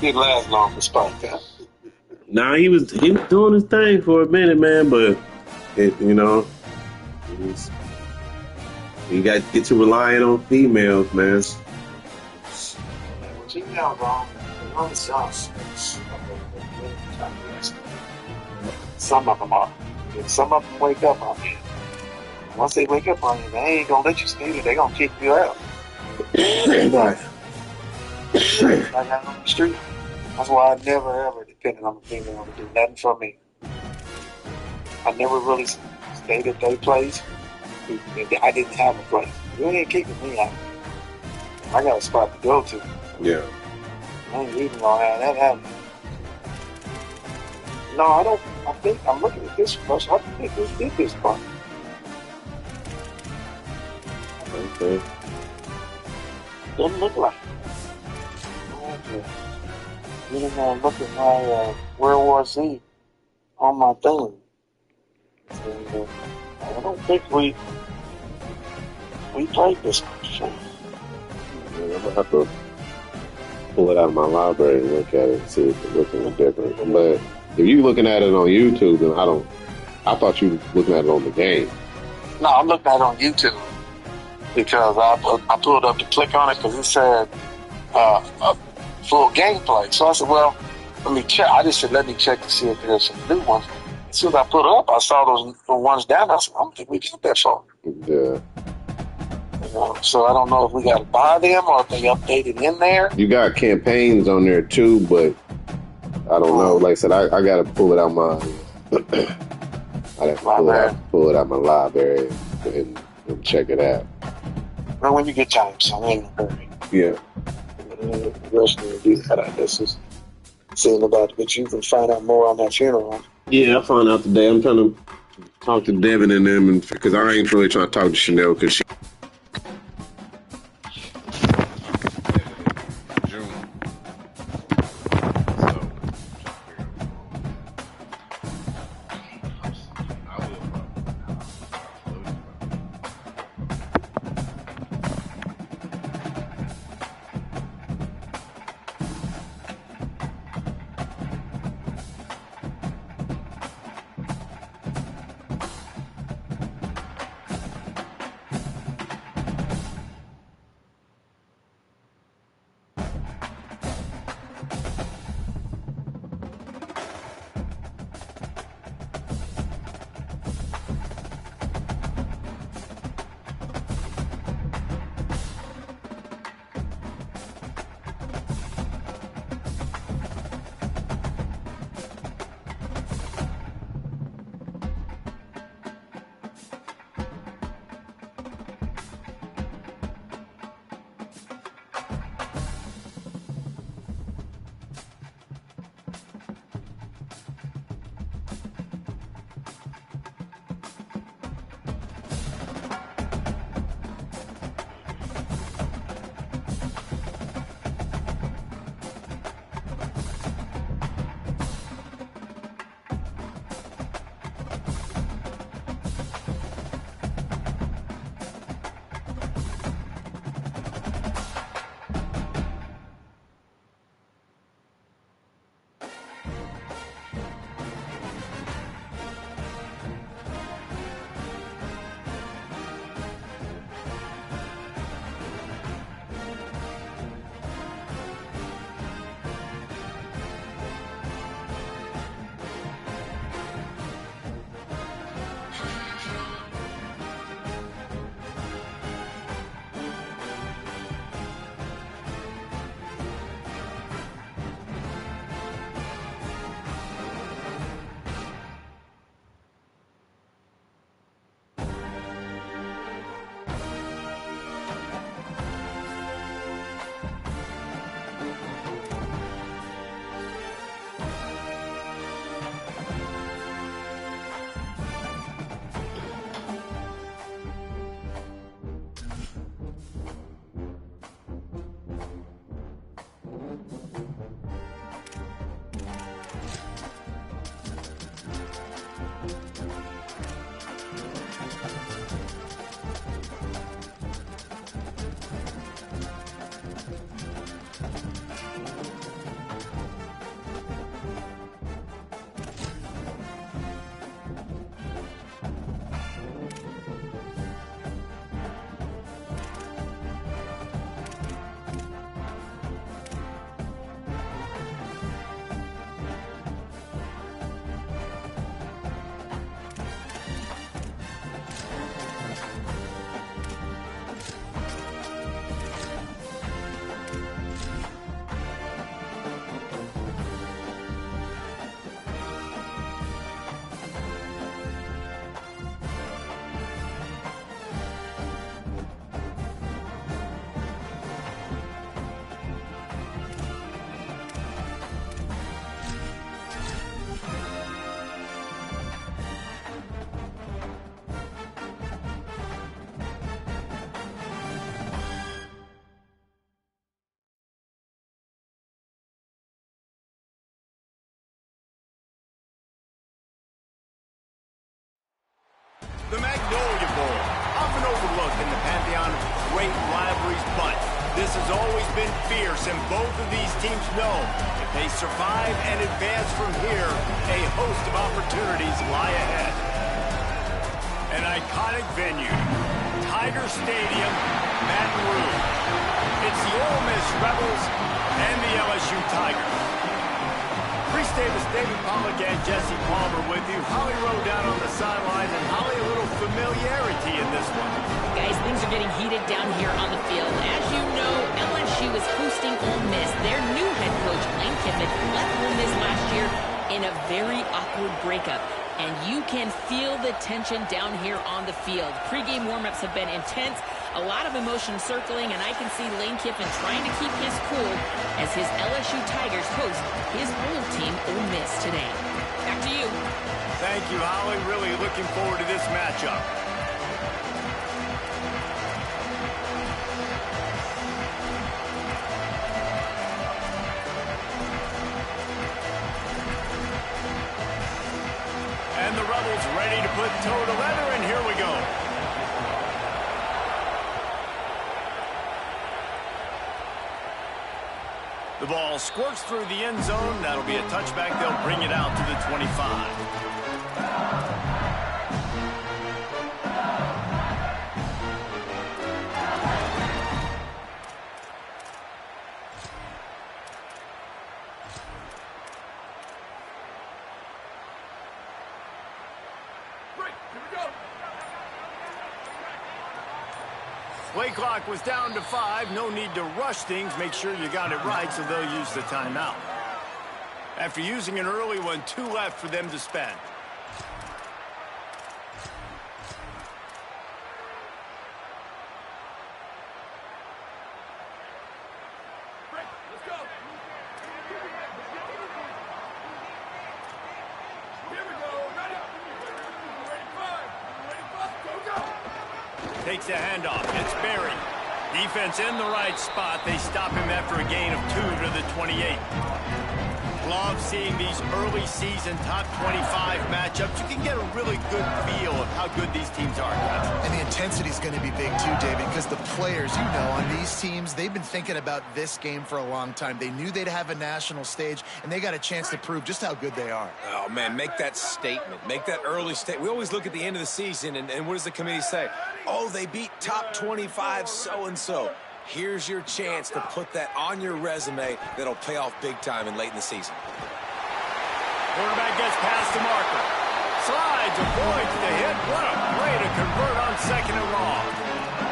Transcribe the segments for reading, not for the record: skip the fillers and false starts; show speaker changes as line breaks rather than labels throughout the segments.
Didn't last long for Spike, huh?
Nah, he was doing his thing for a minute, man. But you know, you got to get to relying on females, man.
When females on the songs, some of them are. And some of them wake up on you. Once they wake up on you, they ain't gonna let you stay there. They gonna kick you out.
Right.
Like out on the street. That's why I never ever depended on a female to do nothing for me. I never really stayed at their place. I didn't have a place. You ain't keeping me out. I got a spot to go to.
Yeah.
I ain't even gonna have that happen. No, I don't. I think I'm looking at this first. I think we did this part.
Okay.
Doesn't look like it. You know, look at my World War Z on my thing. And, I don't think we played this before.
Yeah, I'm gonna have to pull it out of my library and look at it and see if it looks any different. But if you're looking at it on YouTube, then I thought you were looking at it on the game.
No, I'm looking at it on YouTube because I pulled up to click on it because it said full gameplay. So I said, well, let me check. I just said, let me check to see if there's some new ones. As soon as I put it up, I saw those ones down. I said, I don't think we got that far.
Yeah.
You know, so I don't know if we got to buy them or if they updated in there.
You got campaigns on there too, but I don't know. Like I said, I got to pull it out my. I have to pull it out my library and check it out.
Well, when you get time, so I ain't gonna hurry.
Yeah.
Rush me to do that. This is seeing about it, but you can find out more on that funeral.
Yeah, I found out today. I'm trying to talk to Devin and them, because I ain't really trying to talk to Chanel because she.
this has always been fierce, and both of these teams know if they survive and advance from here, a host of opportunities lie ahead. An iconic venue, Tiger Stadium, Baton Rouge. It's the Ole Miss Rebels and the LSU Tigers. Reese Davis, David Pollack, and Jesse Palmer with you. Holly Rowe down on the sidelines, and Holly, a little familiarity in this one.
Guys, things are getting heated down here on the field. As you know, LSU is hosting Ole Miss. Their new head coach, Lane Kiffin, left Ole Miss last year in a very awkward breakup. And you can feel the tension down here on the field. Pre-game warm-ups have been intense, a lot of emotion circling, and I can see Lane Kiffin trying to keep his cool as his LSU Tigers host his old team, Ole Miss, today. Back to you.
Thank you, Holly. Really looking forward to this matchup. And the Rebels ready to put toe to leather, and here we go. The ball squirts through the end zone. That'll be a touchback. They'll bring it out to the 25. Play clock was down to 5. No need to rush things. Make sure you got it right, so they'll use the timeout. After using an early one, 2 left for them to spend. Let's go. Here we go. Ready. Takes the handoff. It's Berry. Defense in the right spot. They stop him after a gain of 2 to the 28. Love seeing these early season top 25 matchups. You can get a really good feel of how good these teams are, guys.
And the intensity is going to be big too, David, because the players, you know, on these teams, they've been thinking about this game for a long time. They knew they'd have a national stage, and they got a chance to prove just how good they are.
Oh, man, make that statement. Make that early statement. We always look at the end of the season, and what does the committee say? Oh, they beat top 25 so-and-so. Here's your chance to put that on your resume that'll pay off big time and late in the season.
Quarterback gets past the marker. Slides, avoids the hit. What a play to convert on 2nd and long.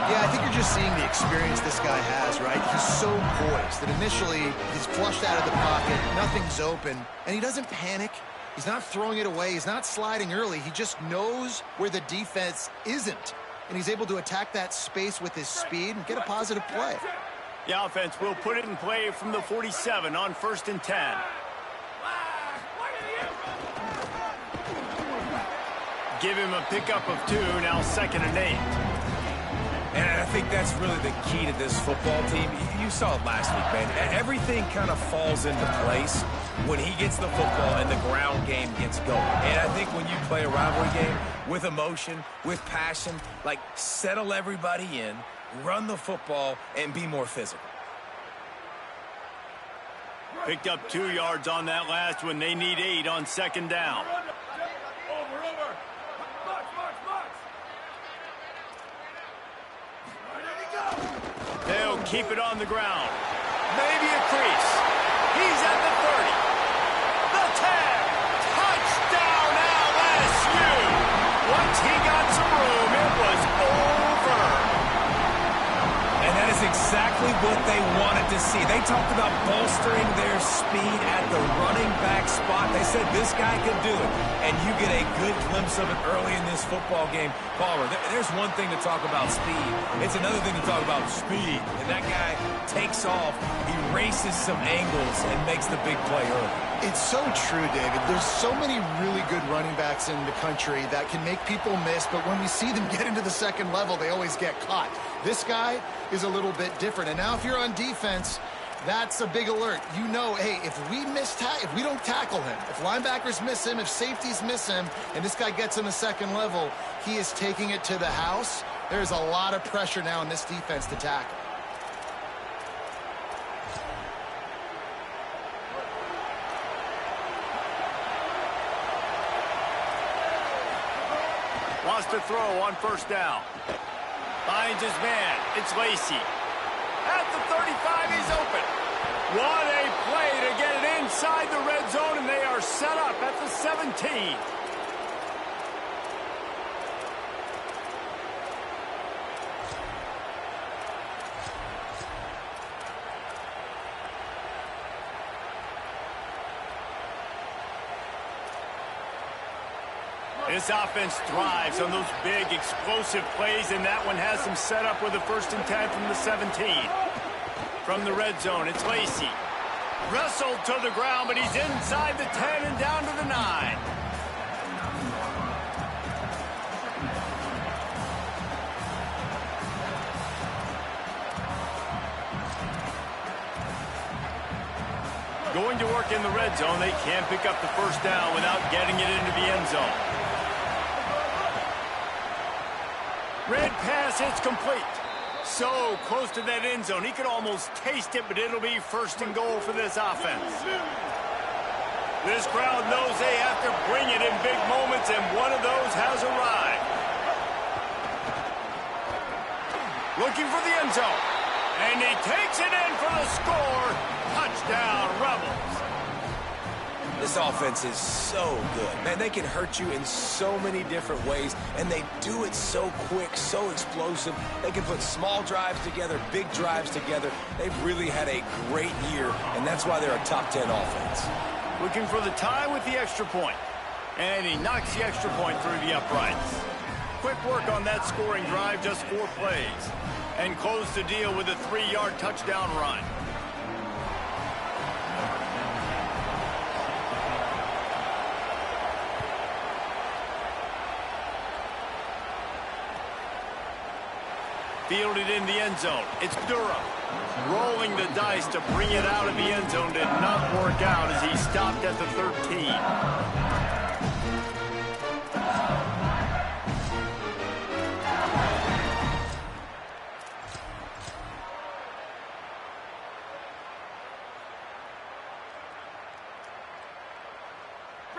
Yeah, I think you're just seeing the experience this guy has, right? He's so poised that initially he's flushed out of the pocket, nothing's open, and he doesn't panic. He's not throwing it away. He's not sliding early. He just knows where the defense isn't. And he's able to attack that space with his speed and get a positive play.
The offense will put it in play from the 47 on 1st and 10. Give him a pickup of 2, now 2nd and 8.
And I think that's really the key to this football team. You saw it last week, man. Everything kind of falls into place when he gets the football and the ground game gets going. And I think when you play a rivalry game with emotion, with passion, like settle everybody in, run the football, and be more physical.
Picked up 2 yards on that last one. They need 8 on 2nd down. They'll keep it on the ground. Maybe a crease. He's at the 30. The 10. Touchdown LSU. Once he got some room, it was over.
And that is exactly what they wanted to see. They talked about bolstering their speed at the running back spot. They said this guy could do it. And you get a good glimpse of it early in this football game. Palmer, there's one thing to talk about speed. It's another thing to talk about speed. And that guy takes off, he races some angles, and makes the big play early.
It's so true, David. There's so many really good running backs in the country that can make people miss, but when we see them get into the 2nd level, they always get caught. This guy is a little bit different. And now if you're on defense, that's a big alert. You know, hey, if we don't tackle him, if linebackers miss him, if safeties miss him, and this guy gets in the 2nd level, he is taking it to the house. There's a lot of pressure now in this defense to tackle.
Lost a throw on first down. Finds his man. It's Lacy. At the 35, he's open. What a play to get it inside the red zone, and they are set up at the 17. This offense thrives on those big, explosive plays, and that one has them set up with a 1st and 10 from the 17. From the red zone, it's Lacy. Wrestled to the ground, but he's inside the 10 and down to the 9. Going to work in the red zone, they can't pick up the 1st down without getting it into the end zone. Red pass, it's complete. So close to that end zone. He could almost taste it, but it'll be 1st and goal for this offense. This crowd knows they have to bring it in big moments, and one of those has arrived. Looking for the end zone. And he takes it in for the score. Touchdown, Rebels.
This offense is so good. Man, they can hurt you in so many different ways, and they do it so quick, so explosive. They can put small drives together, big drives together. They've really had a great year, and that's why they're a top 10 offense.
Looking for the tie with the extra point. And he knocks the extra point through the uprights. Quick work on that scoring drive, just 4 plays. And close the deal with a 3-yard touchdown run. Fielded in the end zone. It's Durham. Rolling the dice to bring it out of the end zone. Did not work out as he stopped at the 13.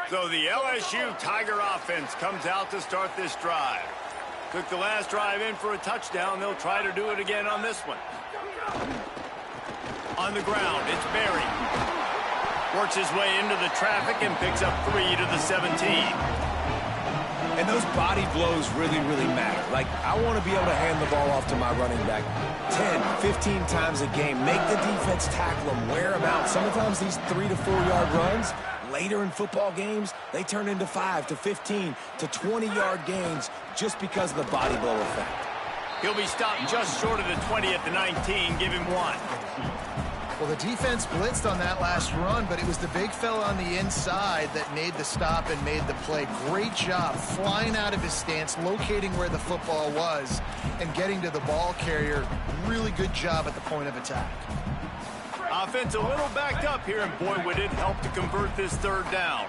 So the LSU Tiger offense comes out to start this drive. Took the last drive in for a touchdown. They'll try to do it again on this one. On the ground, it's Berry. Works his way into the traffic and picks up 3 to the 17.
And those body blows really, really matter. Like, I want to be able to hand the ball off to my running back 10, 15 times a game. Make the defense tackle him, wear him out. Sometimes these 3 to 4 yard runs, later in football games, they turn into 5 to 15 to 20-yard gains just because of the body blow effect.
He'll be stopped just short of the 20 at the 19. Give him 1.
Well, the defense blitzed on that last run, but it was the big fella on the inside that made the stop and made the play. Great job flying out of his stance, locating where the football was, and getting to the ball carrier. Really good job at the point of attack.
Offense a little backed up here, and boy, would it help to convert this 3rd down.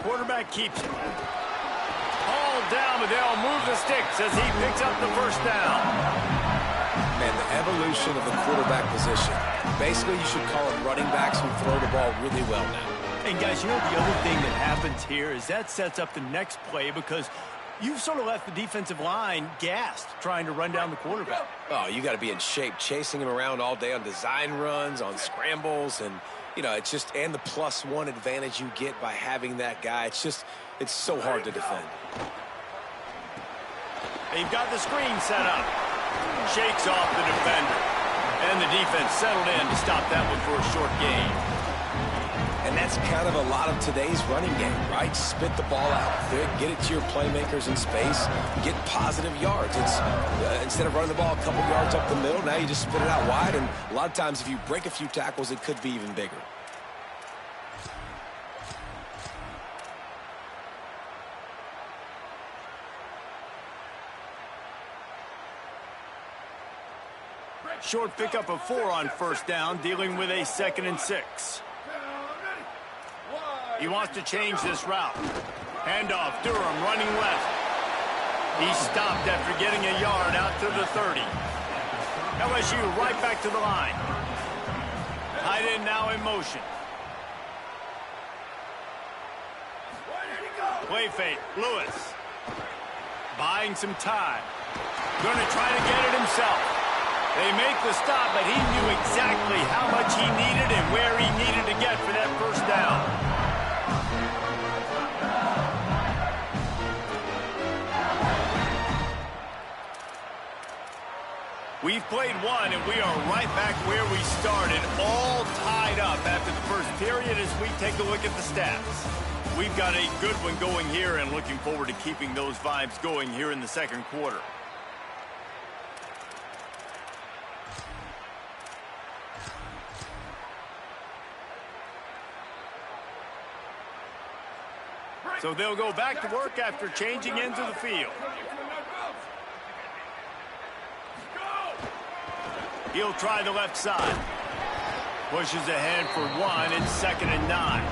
Quarterback keeps it. All down, but they'll move the sticks as he picks up the 1st down.
Man, the evolution of the quarterback position. Basically, you should call it running backs who throw the ball really well now.
And guys, you know the other thing that happens here is that sets up the next play because you've sort of left the defensive line gassed trying to run down the quarterback.
Oh, you got to be in shape, chasing him around all day on design runs, on scrambles, and, you know, it's just, and the +1 advantage you get by having that guy. It's just, it's so hard to defend.
They've got the screen set up. Shakes off the defender. And the defense settled in to stop that one for a short gain.
And that's kind of a lot of today's running game, right? Spit the ball out there, get it to your playmakers in space, get positive yards. It's instead of running the ball a couple yards up the middle, now you just spit it out wide, and a lot of times if you break a few tackles, it could be even bigger.
Short pickup of 4 on 1st down, dealing with a 2nd and 6. He wants to change this route. Handoff, Durham running left. He stopped after getting a yard out to the 30. LSU right back to the line. Tight end now in motion. Play fake, Lewis. Buying some time. Going to try to get it himself. They make the stop, but he knew exactly how much he needed and where he needed to get for that first down. We've played one, and we are right back where we started, all tied up after the first period as we take a look at the stats. We've got a good one going here and looking forward to keeping those vibes going here in the second quarter. So they'll go back to work after changing into the field. He'll try the left side. Pushes ahead for one. It's 2nd and 9.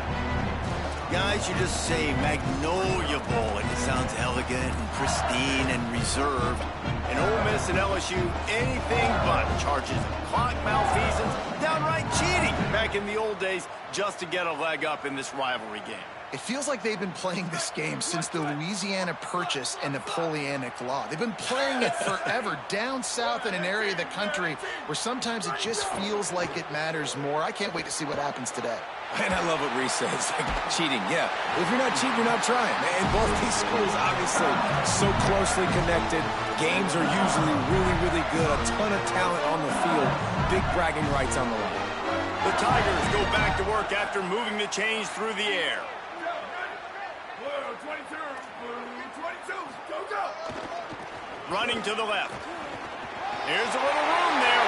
Guys, you just say Magnolia Bowl, and it sounds elegant and pristine and reserved.
And Ole Miss and LSU, anything but charges of clock malfeasance, downright cheating back in the old days just to get a leg up in this rivalry game.
It feels like they've been playing this game since the Louisiana Purchase and Napoleonic Law. They've been playing it forever down south in an area of the country where sometimes it just feels like it matters more. I can't wait to see what happens today.
And I love what Reese says. Cheating, yeah. If you're not cheating, you're not trying. And both these schools, obviously, so closely connected. Games are usually really, really good. A ton of talent on the field. Big bragging rights on the line.
The Tigers go back to work after moving the chains through the air. Running to the left. Here's a little room there.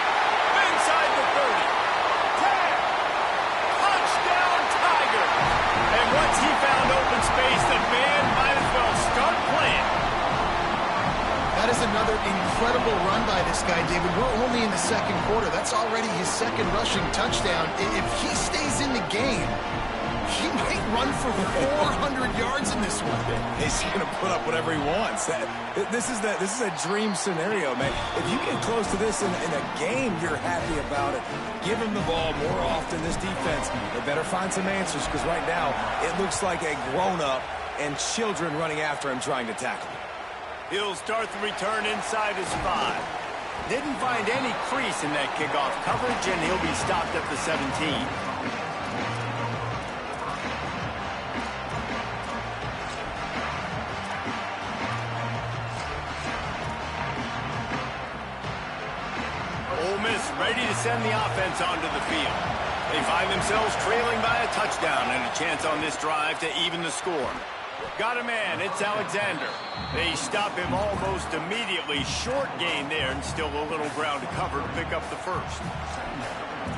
Inside the 30. 10. Touchdown, Tiger. And once he found open space, the band might as well start playing.
That is another incredible run by this guy, David. We're only in the second quarter. That's already his second rushing touchdown. If he stays in the game, he might run for 400 yards in this one.
He's going to put up whatever he wants. This is a dream scenario, man. If you get close to this in a game, you're happy about it. Give him the ball more often. This defense, they better find some answers because right now it looks like a grown-up and children running after him trying to tackle him.
He'll start the return inside his 5. Didn't find any crease in that kickoff coverage, and he'll be stopped at the 17. Ole Miss ready to send the offense onto the field. They find themselves trailing by a touchdown and a chance on this drive to even the score. Got a man, it's Alexander. They stop him almost immediately. Short gain there and still a little ground to cover to pick up the first.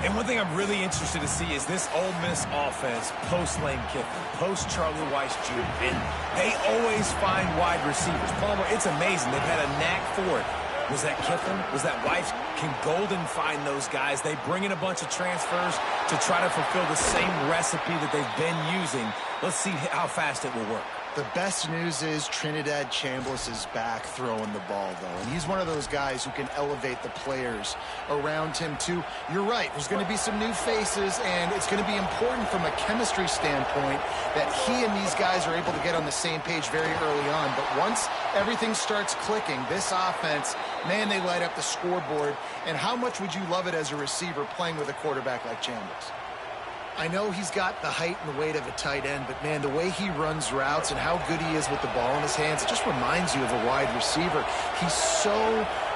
And one thing I'm really interested to see is this Ole Miss offense post-Lane Kiffin, post-Charlie Weiss Jr. And they always find wide receivers. Palmer, it's amazing. They've had a knack for it. Was that Kiffin? Was that Weiss? Can Golden find those guys? They bring in a bunch of transfers to try to fulfill the same recipe that they've been using. Let's see how fast it will work.
The best news is Trinidad Chambliss is back throwing the ball, though. And he's one of those guys who can elevate the players around him, too. You're right. There's going to be some new faces, and it's going to be important from a chemistry standpoint that he and these guys are able to get on the same page very early on. But once everything starts clicking, this offense, man, they light up the scoreboard. And how much would you love it as a receiver playing with a quarterback like Chambliss? I know he's got the height and the weight of a tight end, but, man, the way he runs routes and how good he is with the ball in his hands, it just reminds you of a wide receiver. He's so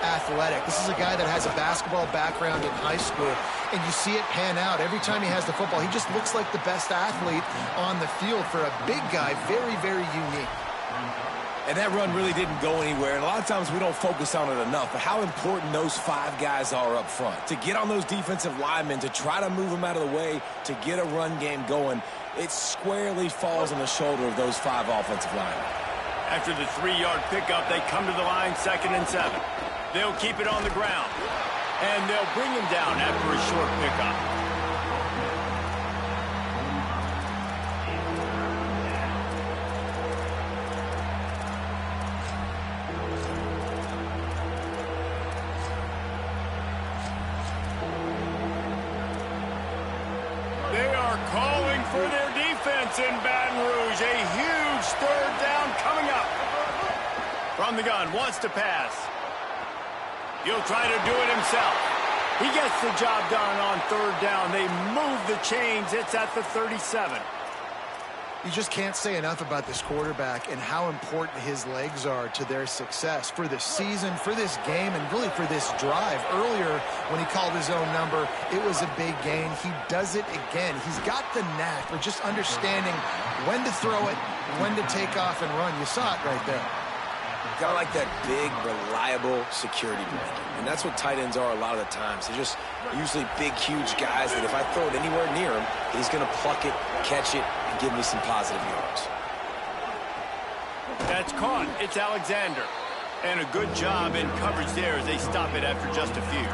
athletic. This is a guy that has a basketball background in high school, and you see it pan out. Every time he has the football, he just looks like the best athlete on the field. For a big guy, very, very unique.
And that run really didn't go anywhere. And a lot of times we don't focus on it enough. But how important those 5 guys are up front. To get on those defensive linemen, to try to move them out of the way, to get a run game going, it squarely falls on the shoulder of those 5 offensive linemen.
After the 3-yard pickup, they come to the line 2nd and 7. They'll keep it on the ground. And they'll bring him down after a short pickup. for their defense in Baton Rouge. A huge third down coming up. From the gun, wants to pass. He'll try to do it himself. He gets the job done on third down. They move the chains. It's at the 37.
You just can't say enough about this quarterback and how important his legs are to their success for this season, for this game, and really for this drive. Earlier, when he called his own number, it was a big gain. He does it again. He's got the knack for just understanding when to throw it, when to take off and run. You saw it right there.
Got like that big, reliable security blanket. And that's what tight ends are a lot of the times. They're just usually big, huge guys that if I throw it anywhere near him, he's going to pluck it, catch it, and give me some positive yards.
That's caught. It's Alexander. And a good job in coverage there as they stop it after just a few.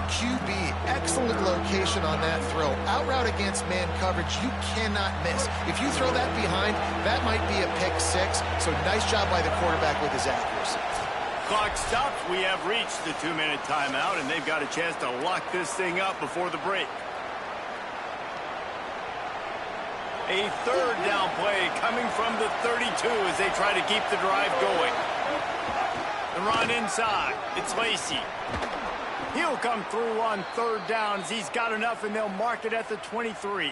QB, excellent location on that throw. Out route against man coverage, you cannot miss. If you throw that behind, that might be a pick six. So nice job by the quarterback with his accuracy.
Clock stops. We have reached the 2-minute timeout, and they've got a chance to lock this thing up before the break. A third down play coming from the 32 as they try to keep the drive going. The run inside. It's Lacey. He'll come through on third downs. He's got enough, and they'll mark it at the 23.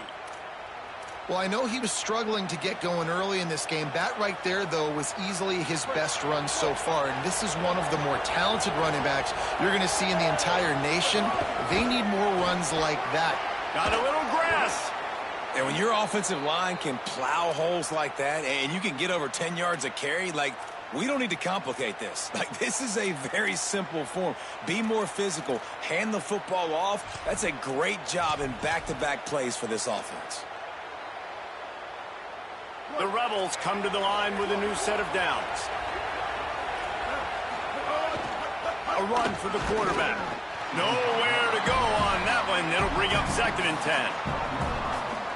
Well, I know he was struggling to get going early in this game. That right there, though, was easily his best run so far. And this is one of the more talented running backs you're going to see in the entire nation. They need more runs like that.
Got a little grass.
And when your offensive line can plow holes like that and you can get over 10 yards a carry, like, we don't need to complicate this. Like, this is a very simple form. Be more physical. Hand the football off. That's a great job in back-to-back plays for this offense.
The Rebels come to the line with a new set of downs. A run for the quarterback. Nowhere to go on that one. It'll bring up 2nd and 10.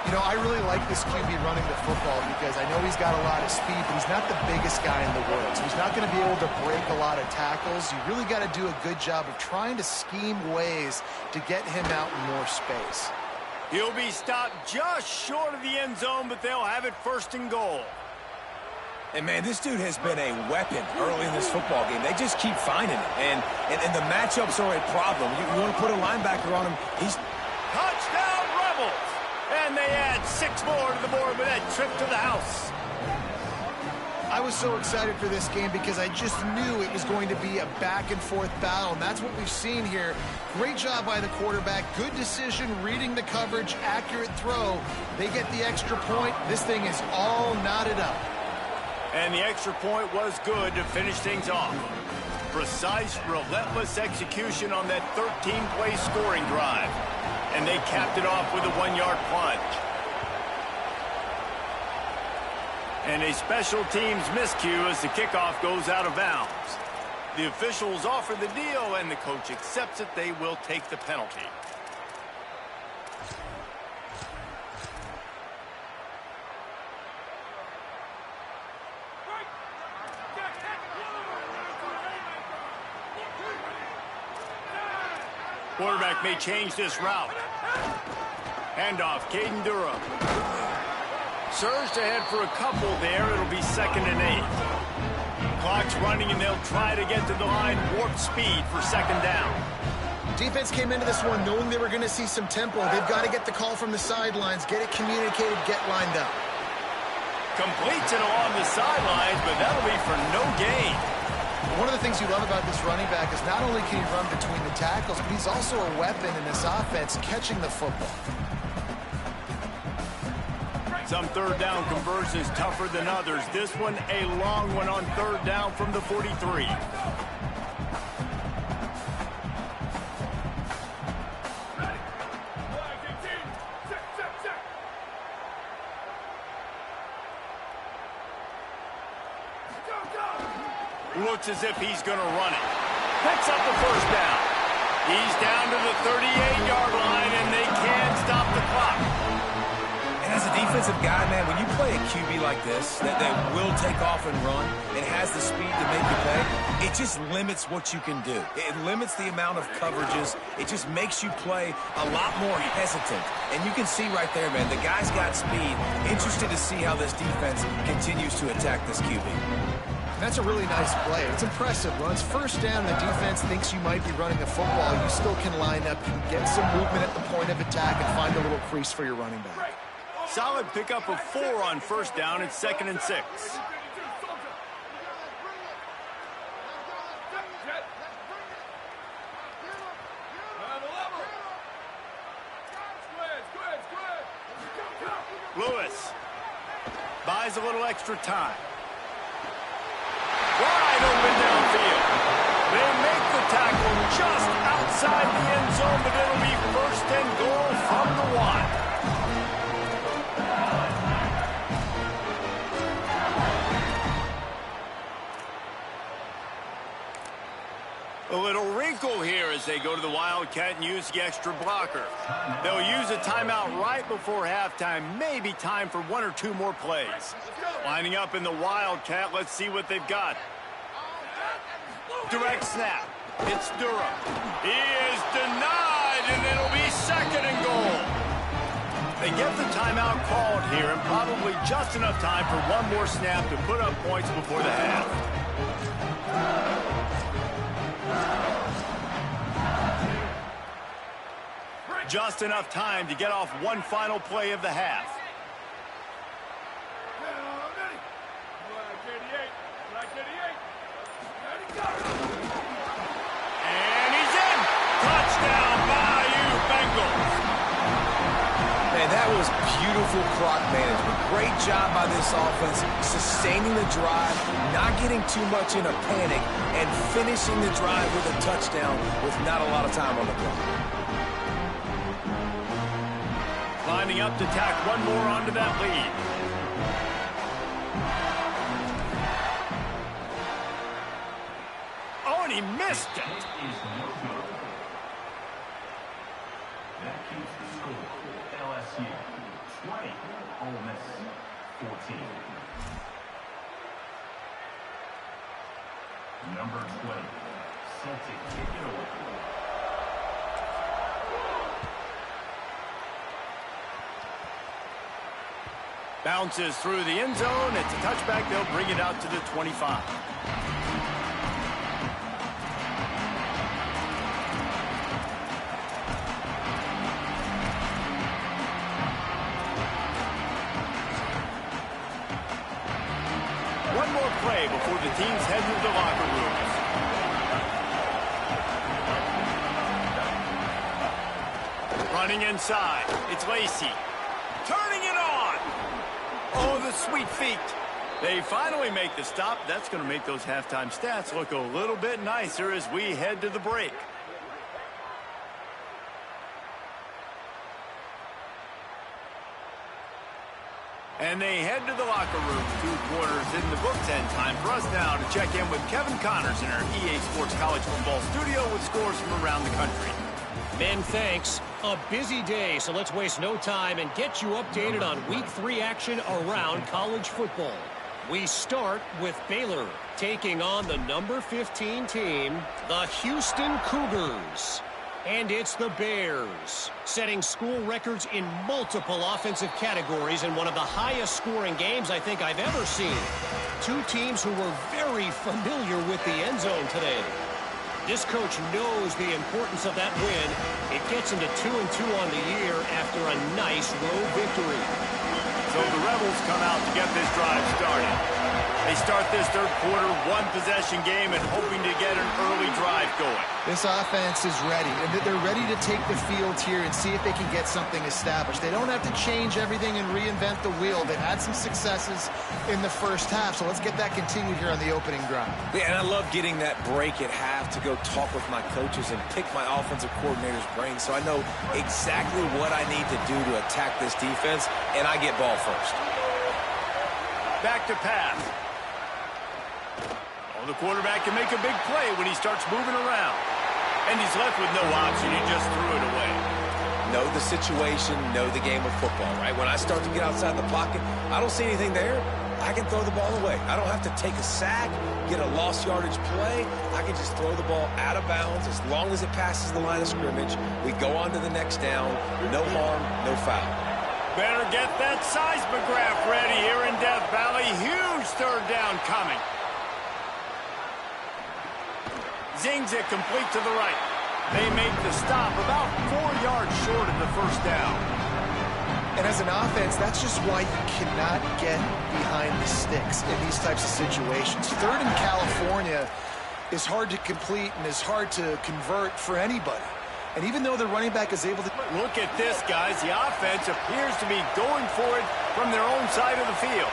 You know, I really like this QB running the football because I know he's got a lot of speed, but he's not the biggest guy in the world. So he's not going to be able to break a lot of tackles. You really got to do a good job of trying to scheme ways to get him out in more space.
He'll be stopped just short of the end zone, but they'll have it 1st and goal.
And, man, this dude has been a weapon early in this football game. They just keep finding it. And the matchups are a problem. You want to put a linebacker on him, he's...
Touchdown, Rebels! And they add 6 more to the board with that trip to the house.
I was so excited for this game because I just knew it was going to be a back-and-forth battle, and that's what we've seen here. Great job by the quarterback. Good decision, reading the coverage, accurate throw. They get the extra point. This thing is all knotted up.
And the extra point was good to finish things off. Precise, relentless execution on that 13-play scoring drive. And they capped it off with a 1-yard plunge. And a special teams miscue as the kickoff goes out of bounds. The officials offer the deal, and the coach accepts it. They will take the penalty. Quarterback may change this route. Handoff, Caden Durham. Surged ahead for a couple there. It'll be 2nd and 8. Clock's running, and they'll try to get to the line warp speed for 2nd down.
Defense came into this one knowing they were going to see some tempo. They've got to get the call from the sidelines, get it communicated, get lined up.
Completes it along the sidelines, but that'll be for no gain.
One of the things you love about this running back is not only can he run between the tackles, but he's also a weapon in this offense, catching the football.
Some third down conversions tougher than others. This one, a long one on third down from the 43. Looks as if he's going to run it. Picks up the 1st down. He's down to the 38-yard line, and they can't stop the clock.
And As a defensive guy, man, when you play a QB like this that will take off and run and has the speed to make you pay, it just limits what you can do. It limits the amount of coverages. It just makes you play a lot more hesitant. And you can see right there, man, the guy's got speed. Interested to see how this defense continues to attack this QB.
That's a really nice play. It's impressive. Runs first down, the defense thinks you might be running the football. You still can line up, you can get some movement at the point of attack and find a little crease for your running back.
Solid pickup of 4 on first down. It's 2nd and 6. Lewis buys a little extra time. Wide open downfield. They make the tackle just outside the end zone, but it'll be 1st and goal from the 1. A little wrinkle here as they go to the Wildcat and use the extra blocker. They'll use a timeout right before halftime. Maybe time for 1 or 2 more plays. Lining up in the Wildcat. Let's see what they've got. Direct snap. It's Durham. He is denied, and it'll be 2nd and goal. They get the timeout called here, and probably just enough time for 1 more snap to put up points before the half. Just enough time to get off 1 final play of the half. And he's in! Touchdown, Bayou Bengals!
Man, that was beautiful clock management. Great job by this offense, sustaining the drive, not getting too much in a panic, and finishing the drive with a touchdown with not a lot of time on the clock.
Lining up to tack 1 more onto that lead. Oh, and he missed it.
That keeps the score. LSU 20, Ole Miss 14. Number 20, Celtic kick it away.
Bounces through the end zone. It's a touchback. They'll bring it out to the 25. One more play before the teams head to the locker rooms. Running inside. It's Lacey. Turning it on. Oh, the sweet feet. They finally make the stop. That's going to make those halftime stats look a little bit nicer as we head to the break. And they head to the locker room. 2 quarters in the books, and time for us now to check in with Kevin Connors in our EA Sports College Football studio with scores from around the country.
Men, thanks. A busy day, so let's waste no time and get you updated on Week 3 action around college football. We start with Baylor taking on the number 15 team, the Houston Cougars. And it's the Bears, setting school records in multiple offensive categories in one of the highest scoring games I think I've ever seen. 2 teams who were very familiar with the end zone today. This coach knows the importance of that win. It gets him to 2-2 on the year after a nice road victory.
So the Rebels come out to get this drive started. They start this 3rd quarter 1-possession game and hoping to get an early drive going.
This offense is ready, and they're ready to take the field here and see if they can get something established. They don't have to change everything and reinvent the wheel. They've had some successes in the first half, so let's get that continued here on the opening drive.
Yeah, and I love getting that break at half to go talk with my coaches and pick my offensive coordinator's brain so I know exactly what I need to do to attack this defense, and I get ball first.
Back to pass. Oh, the quarterback can make a big play when he starts moving around. And he's left with no option. He just threw it away.
know the situation, know the game of football, right? When I start to get outside the pocket, I don't see anything there, I can throw the ball away. I don't have to take a sack, get a lost yardage play. I can just throw the ball out of bounds as long as it passes the line of scrimmage. We go on to the next down. No harm, no foul.
Better get that seismograph ready here in Death Valley. Huge third down coming. Zings it complete to the right. They make the stop about 4 yards short of the first down.
And as an offense, that's just why you cannot get behind the sticks in these types of situations. Third in California is hard to complete and is hard to convert for anybody. And even though the running back is able to...
Look at this, guys. The offense appears to be going for it from their own side of the field.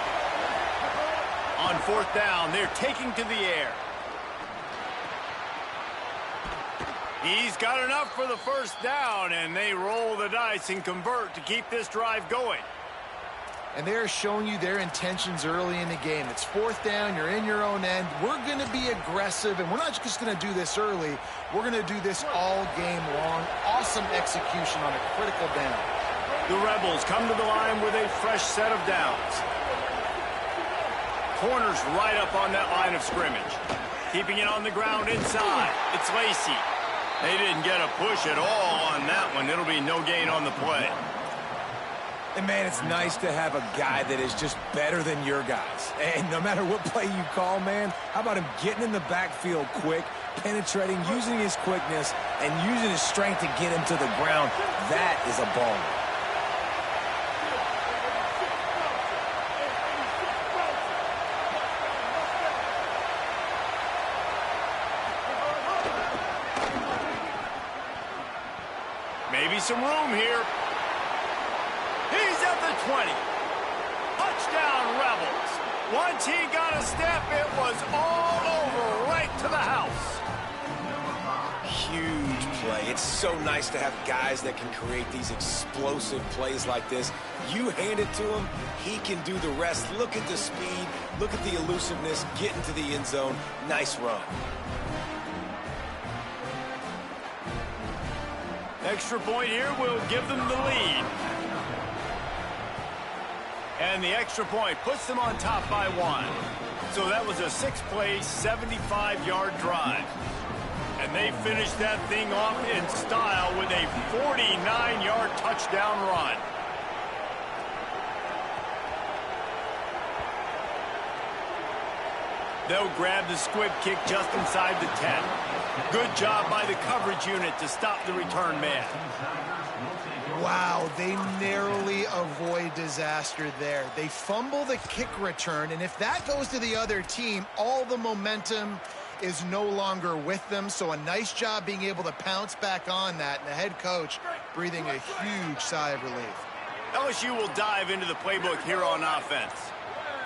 On fourth down, they're taking to the air. He's got enough for the first down, and they roll the dice and convert to keep this drive going.
And they're showing you their intentions early in the game. It's fourth down, you're in your own end. We're going to be aggressive, and we're not just going to do this early. We're going to do this all game long. Awesome execution on a critical down.
The Rebels come to the line with a fresh set of downs. Corners right up on that line of scrimmage. Keeping it on the ground inside. It's Lacey. They didn't get a push at all on that one. It'll be no gain on the play.
And, man, it's nice to have a guy that is just better than your guys. And no matter what play you call, man, how about him getting in the backfield quick, penetrating, using his quickness, and using his strength to get him to the ground? That is a baller.
Maybe some room here. He's at the 20. Touchdown, Rebels. Once he got a step, it was all over, right to the house.
Huge play. It's so nice to have guys that can create these explosive plays like this. You hand it to him, he can do the rest. Look at the speed. Look at the elusiveness. Get into the end zone. Nice run.
Extra point here will give them the lead. And the extra point puts them on top by 1. So that was a 6-play, 75-yard drive. And they finished that thing off in style with a 49-yard touchdown run. They'll grab the squib kick just inside the 10. Good job by the coverage unit to stop the return man.
Wow, they narrowly avoid disaster there. They fumble the kick return, and if that goes to the other team, all the momentum is no longer with them. So a nice job being able to pounce back on that, and the head coach breathing a huge sigh of relief.
LSU will dive into the playbook here on offense.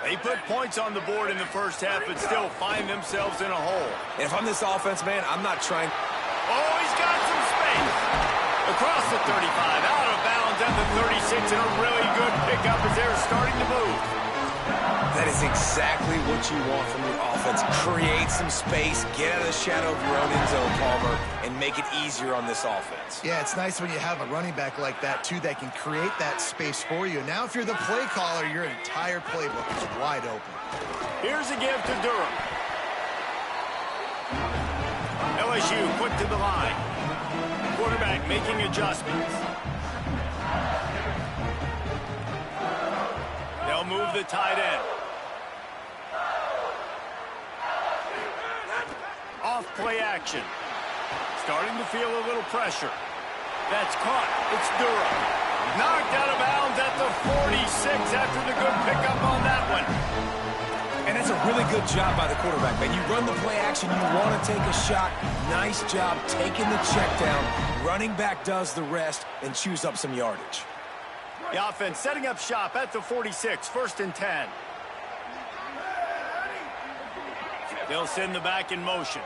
They put points on the board in the first half but still find themselves in a hole.
And if I'm this offense, man, I'm not trying.
Oh, he's got some space. Across the 35, out of bounds at the 36, and a really good pickup as they're starting to move.
That is exactly what you want from your offense. Create some space, get out of the shadow of your own end zone, Palmer, and make it easier on this offense.
Yeah, it's nice when you have a running back like that, too, that can create that space for you. Now, if you're the play caller, your entire playbook is wide open.
Here's a give to Durham. LSU quick to the line. Quarterback making adjustments. They'll move the tight end. Off play action. Starting to feel a little pressure. That's caught. It's Durham. Knocked out of bounds at the 46 after the good pickup on that one.
And that's a really good job by the quarterback, man. You run the play action, you want to take a shot. Nice job taking the check down. Running back does the rest and chews up some yardage.
The offense setting up shop at the 46, 1st and 10. They'll send the back in motion.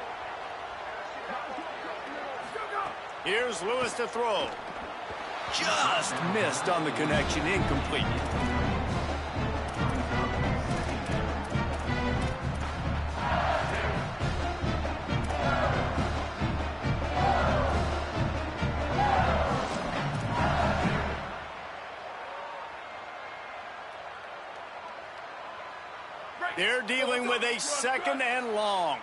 Here's Lewis to throw. Just missed on the connection, incomplete. They're dealing with a second and long.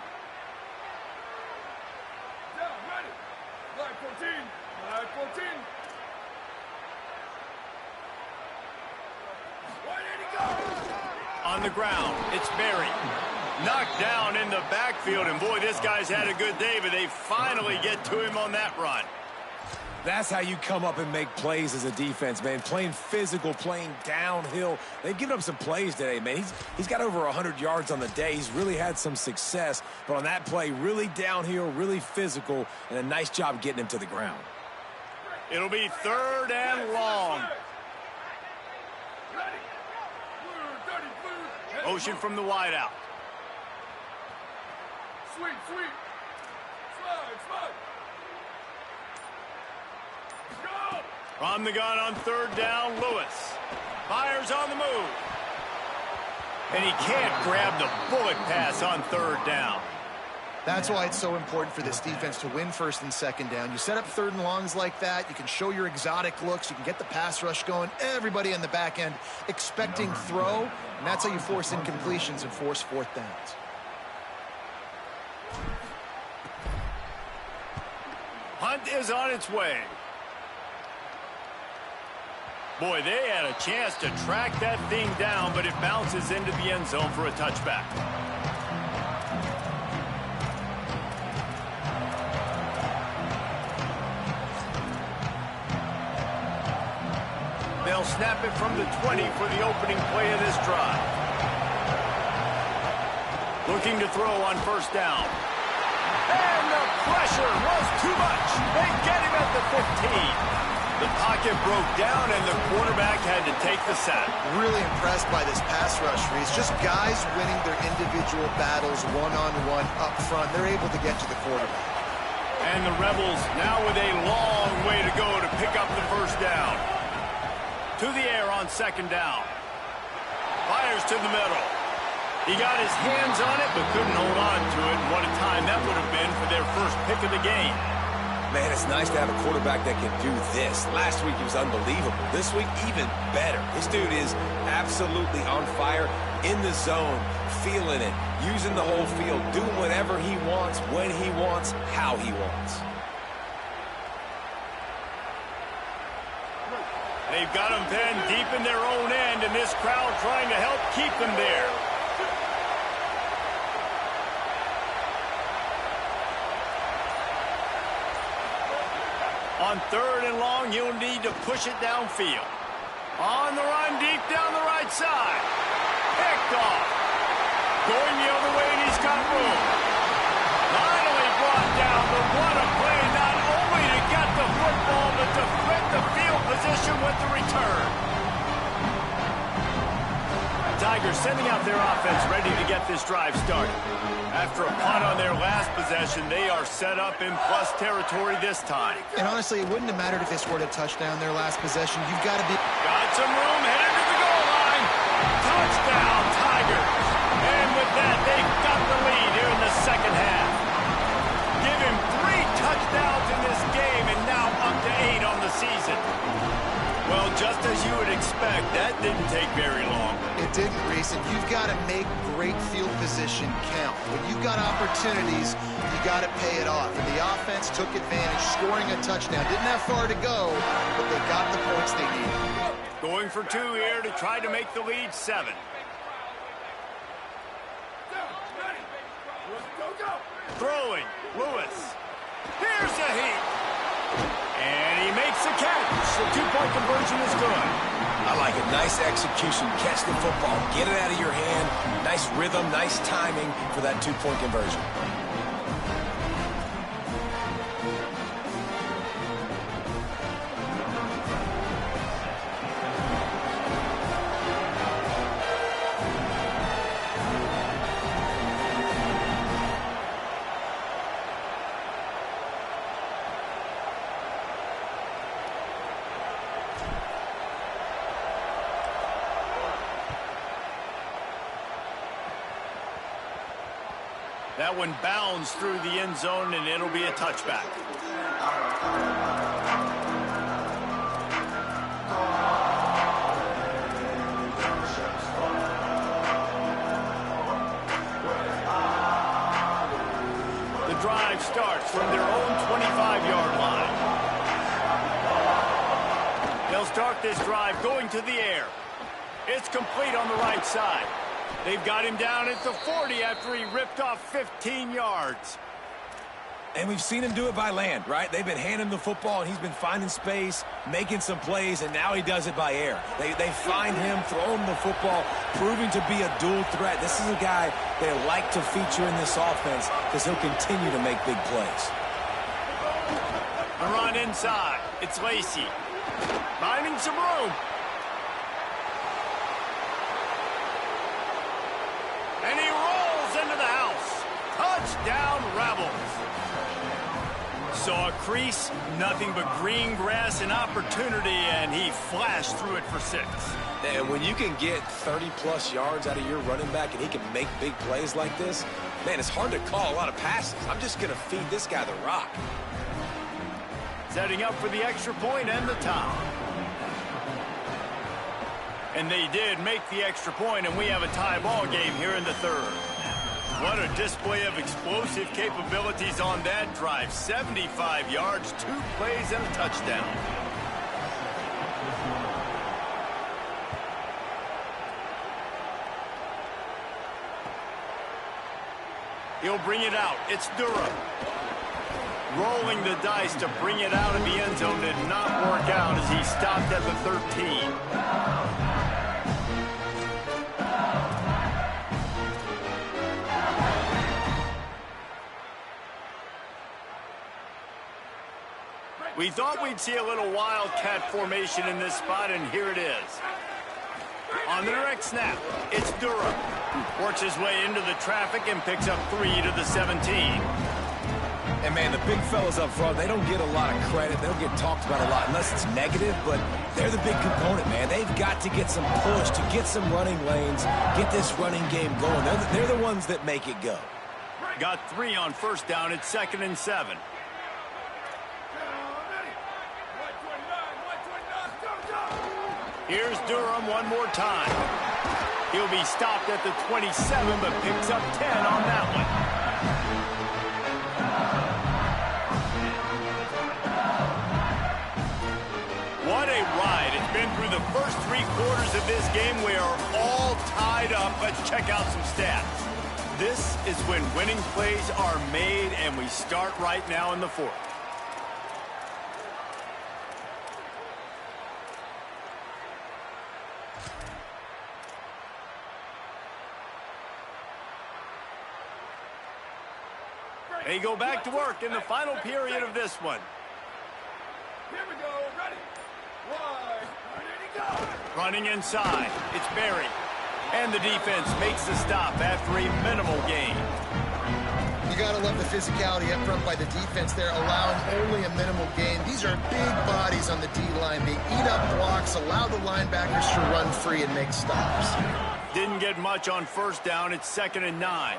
On the ground, it's Berry. Knocked down in the backfield, and boy, this guy's had a good day, but they finally get to him on that run.
That's how you come up and make plays as a defense, man. Playing physical, playing downhill. They've given up some plays today, man. He's got over 100 yards on the day. He's really had some success. But on that play, really downhill, really physical, and a nice job getting him to the ground.
It'll be third and long. Motion from the wideout.
Sweet. Slide. Go!
From the gun on third down, Lewis. Fires on the move. And he can't grab the bullet pass on third down.
That's why it's so important for this defense to win first and second down. You set up third and longs like that. You can show your exotic looks. You can get the pass rush going. Everybody in the back end expecting throw. And that's how you force incompletions and force fourth downs.
Hunt is on its way. Boy, they had a chance to track that thing down, but it bounces into the end zone for a touchback. They'll snap it from the 20 for the opening play of this drive. Looking to throw on first down. And the pressure was too much. They get him at the 15. The pocket broke down, and the quarterback had to take the sack.
Really impressed by this pass rush, Reese. Just guys winning their individual battles one-on-one up front. They're able to get to the quarterback.
And the Rebels now with a long way to go to pick up the first down. To the air on second down. Fires to the middle. He got his hands on it, but couldn't hold on to it. And what a time that would have been for their first pick of the game.
Man, it's nice to have a quarterback that can do this. Last week, he was unbelievable. This week, even better. This dude is absolutely on fire, in the zone, feeling it, using the whole field, doing whatever he wants, when he wants, how he wants.
They've got them pinned deep in their own end, and this crowd trying to help keep them there. On third and long, you'll need to push it downfield. On the run, deep down the right side. Picked off. Going the other way, and he's got room. Finally brought down, but what a play, not only to get the football, but to flip the field position with the return. Tigers sending out their offense ready to get this drive started. After a punt on their last possession, they are set up in plus territory this time.
And honestly, it wouldn't have mattered if they scored a touchdown their last possession. You've got to be...
Got some room, headed to the goal line. Touchdown, Tigers. And with that, they've got the lead here in the second half. Give him 3 touchdowns in this game, and now up to 8 on the season. Well, just as you would expect, that didn't take very long.
It didn't, Reese, and you've got to make great field position count. When you've got opportunities, you got to pay it off. And the offense took advantage, scoring a touchdown. Didn't have far to go, but they got the points they needed.
Going for 2 here to try to make the lead 7. Throwing, Lewis. Here's the heat. And he makes the catch. The 2-point conversion is good.
I like it. Nice execution. Catch the football. Get it out of your hand. Nice rhythm, nice timing for that 2-point conversion.
That one bounds through the end zone, and it'll be a touchback. drive starts from their own 25-yard line. They'll start this drive going to the air. It's complete on the right side. They've got him down at the 40 after he ripped off 15 yards.
And we've seen him do it by land, right? They've been handing him the football, and he's been finding space, making some plays, and now he does it by air. They find him, throw him the football, proving to be a dual threat. This is a guy they like to feature in this offense because he'll continue to make big plays.
A run inside. It's Lacy. Finding some room. And he rolls into the house. Touchdown, Rebels. Saw a crease, nothing but green grass and opportunity, and he flashed through it for 6.
And when you can get 30-plus yards out of your running back and he can make big plays like this, man, it's hard to call a lot of passes. I'm just going to feed this guy the rock.
Setting up for the extra point and the tie. And they did make the extra point, and we have a tie ball game here in the third. What a display of explosive capabilities on that drive. 75 yards, 2 plays, and a touchdown. He'll bring it out. It's Durham. Rolling the dice to bring it out of the end zone did not work out as he stopped at the 13. We thought we'd see a little wildcat formation in this spot, and here it is. On the direct snap, it's Durham. Works his way into the traffic and picks up 3 to the 17.
And, man, the big fellas up front, they don't get a lot of credit. They don't get talked about a lot unless it's negative, but they're the big component, man. They've got to get some push, to get some running lanes, get this running game going. They're the ones that make it go.
Got 3 on first down. It's 2nd and 7. Here's Durham one more time. He'll be stopped at the 27, but picks up 10 on that one. What a ride. It's been through the first 3 quarters of this game. We are all tied up. Let's check out some stats. This is when winning plays are made, and we start right now in the 4th. They go back to work in the final period of this one.
Here we go, ready. 1, ready to go.
Running inside, it's Barry. And the defense makes the stop after a minimal gain.
You got to love the physicality up front by the defense there, allowing only a minimal gain. These are big bodies on the D-line. They eat up blocks, allow the linebackers to run free and make stops.
Didn't get much on first down. It's 2nd and 9.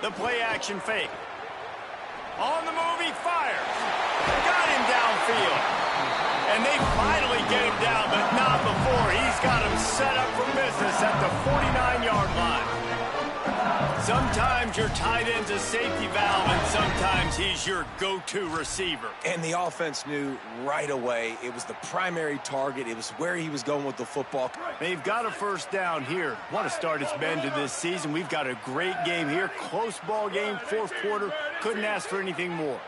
The play-action fake. On the move, he fires. Got him downfield. And they finally get him down, but not before. He's got him set up for business at the 49-yard line. Sometimes your tight end's a safety valve, and sometimes he's your go-to receiver.
And the offense knew right away it was the primary target. It was where he was going with the football.
They've got a first down here. What a start it's been to this season. We've got a great game here. Close ball game, 4th quarter. Couldn't ask for anything more.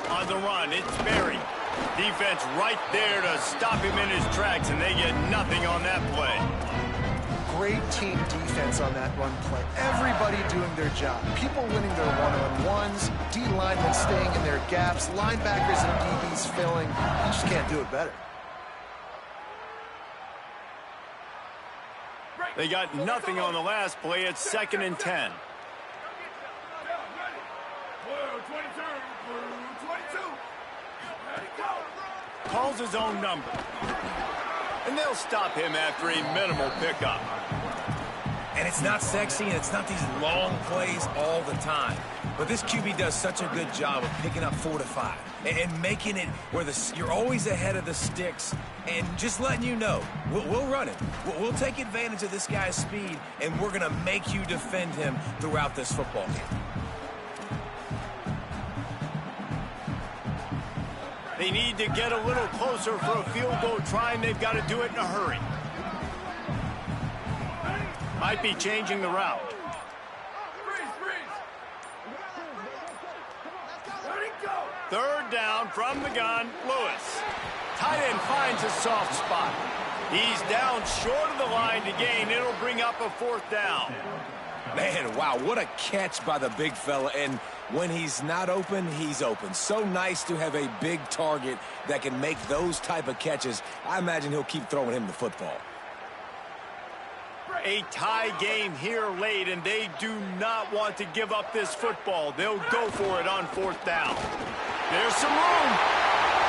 On the run, it's Barry. Defense right there to stop him in his tracks, and they get nothing on that play.
Great team defense on that run play. Everybody doing their job. People winning their one-on-ones, D-linemen staying in their gaps, linebackers and DBs filling. You just can't do it better.
They got nothing on the last play. It's 2nd and 10. Calls his own number. And they'll stop him after a minimal pickup.
And it's not sexy, and it's not these long plays all the time. But this QB does such a good job of picking up 4 to 5 and making it where you're always ahead of the sticks and just letting you know, we'll run it. We'll take advantage of this guy's speed, and we're going to make you defend him throughout this football game.
They need to get a little closer for a field goal try, and they've got to do it in a hurry. Might be changing the route. Third down from the gun, Lewis. Tight end finds a soft spot. He's down short of the line to gain. It'll bring up a 4th down.
Man, wow, what a catch by the big fella. And when he's not open, he's open. So nice to have a big target that can make those type of catches. I imagine he'll keep throwing him the football.
A tie game here late, and they do not want to give up this football. They'll go for it on 4th down. There's some room.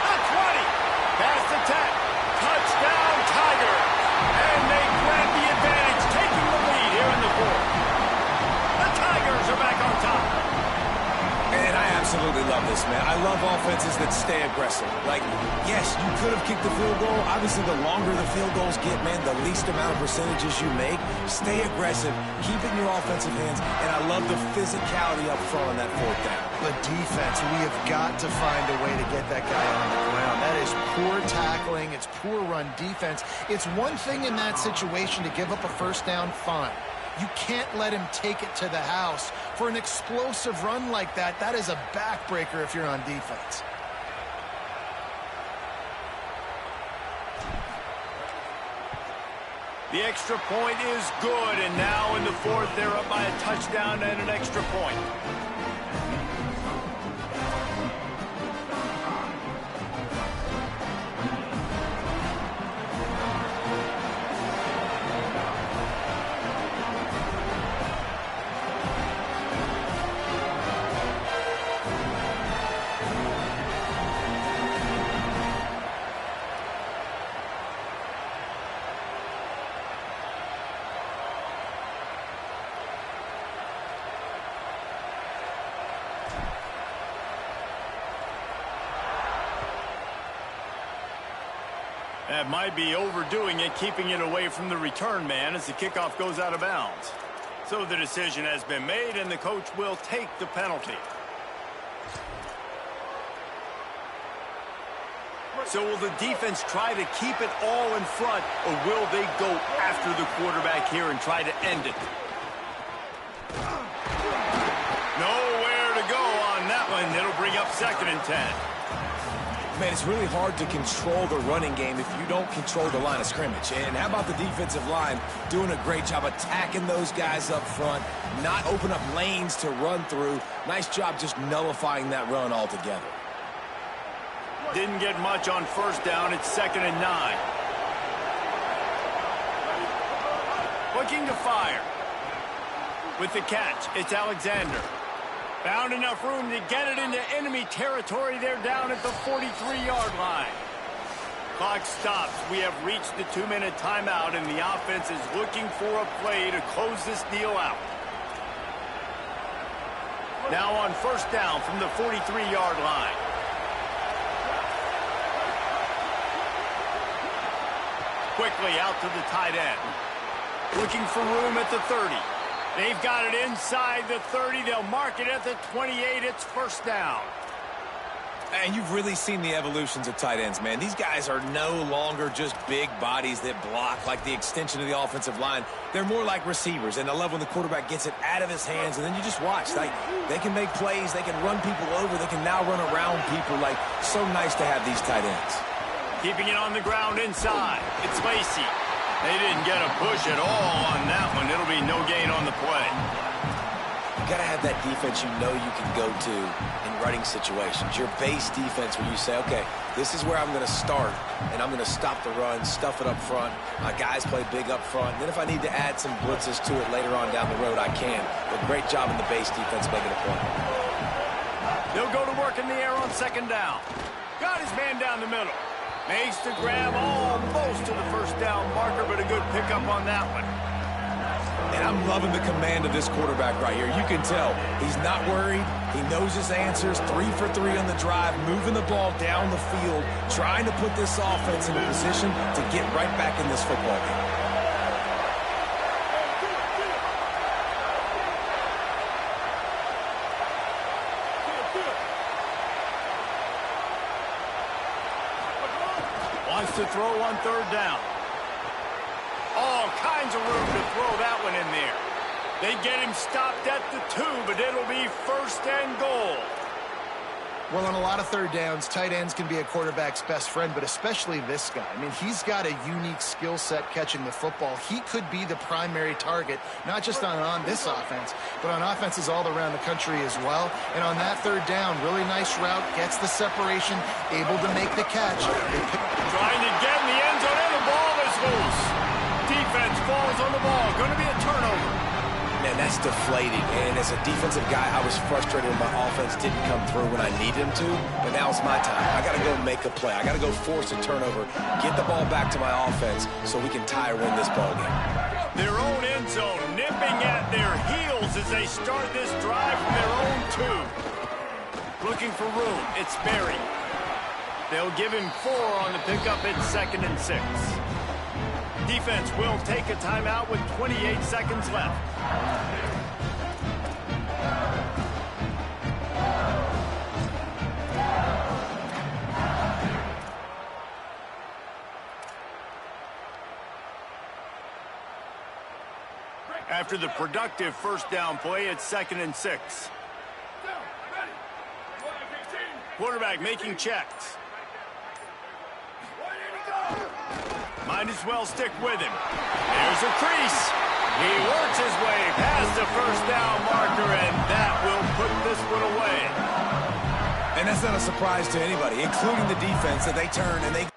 The 20. Past the 10. Touchdown, Tigers. And they grab the advantage, taking the lead here in the 4th. The Tigers are back on top.
And I absolutely love this, man. I love offenses that stay aggressive. Like, yes, you could have kicked the field goal. Obviously, the longer the field goals get, man, the least amount of percentages you make. Stay aggressive. Keep it in your offensive hands. And I love the physicality up front on that 4th down.
But defense, we have got to find a way to get that guy on the ground. That is poor tackling. It's poor run defense. It's one thing in that situation to give up a 1st down, fine. You can't let him take it to the house. For an explosive run like that, that is a backbreaker if you're on defense.
The extra point is good, and now in the 4th, they're up by a touchdown and an extra point. That might be overdoing it, keeping it away from the return man as the kickoff goes out of bounds. So the decision has been made, and the coach will take the penalty. So will the defense try to keep it all in front, or will they go after the quarterback here and try to end it? Nowhere to go on that one. It'll bring up 2nd and 10.
Man, it's really hard to control the running game if you don't control the line of scrimmage. And how about the defensive line doing a great job attacking those guys up front, not open up lanes to run through. Nice job just nullifying that run altogether.
Didn't get much on 1st down. It's 2nd and 9. Looking to fire. With the catch, it's Alexander. Found enough room to get it into enemy territory. They're down at the 43-yard line. Clock stops. We have reached the 2-minute timeout, and the offense is looking for a play to close this deal out. Now on 1st down from the 43-yard line. Quickly out to the tight end. Looking for room at the 30. They've got it inside the 30. They'll mark it at the 28. It's 1st down.
And you've really seen the evolutions of tight ends, man. These guys are no longer just big bodies that block like the extension of the offensive line. They're more like receivers, and I love when the quarterback gets it out of his hands, and then you just watch. Like, they can make plays. They can run people over. They can now run around people. Like, so nice to have these tight ends.
Keeping it on the ground inside. It's Lacey. They didn't get a push at all on that one. It'll be no gain on the play.
You got to have that defense you know you can go to in running situations. Your base defense where you say, okay, this is where I'm going to start, and I'm going to stop the run, stuff it up front. My guys play big up front. Then if I need to add some blitzes to it later on down the road, I can. But great job in the base defense making a point.
They'll go to work in the air on 2nd down. Got his man down the middle. Makes the grab almost to the 1st down marker, but a good pickup on that one.
And I'm loving the command of this quarterback right here. You can tell he's not worried. He knows his answers. 3 for 3 on the drive, moving the ball down the field, trying to put this offense in a position to get right back in this football game.
Wants to throw on 3rd down. All kinds of room to throw that one in there. They get him stopped at the 2, but it'll be 1st and goal.
Well, on a lot of 3rd downs, tight ends can be a quarterback's best friend, but especially this guy. I mean, he's got a unique skill set catching the football. He could be the primary target, not just on this offense, but on offenses all around the country as well. And on that 3rd down, really nice route, gets the separation, able to make the catch.
Trying to get in the end zone, and the ball is loose. Defense falls on the ball. Going to be a turnover.
Man, that's deflating. And as a defensive guy, I was frustrated when my offense didn't come through when I needed him to. But now it's my time. I got to go make a play. I got to go force a turnover, get the ball back to my offense so we can tie or win this ball game.
Their own end zone nipping at their heels as they start this drive from their own 2. Looking for room. It's Berry. They'll give him 4 on the pickup at 2nd and 6. Defense will take a timeout with 28 seconds left. After the productive 1st down play, it's 2nd and 6. Quarterback making checks. Might as well stick with him. There's a crease. He works his way past the 1st down marker, and that will put this one away.
And that's not a surprise to anybody, including the defense, that they turn and they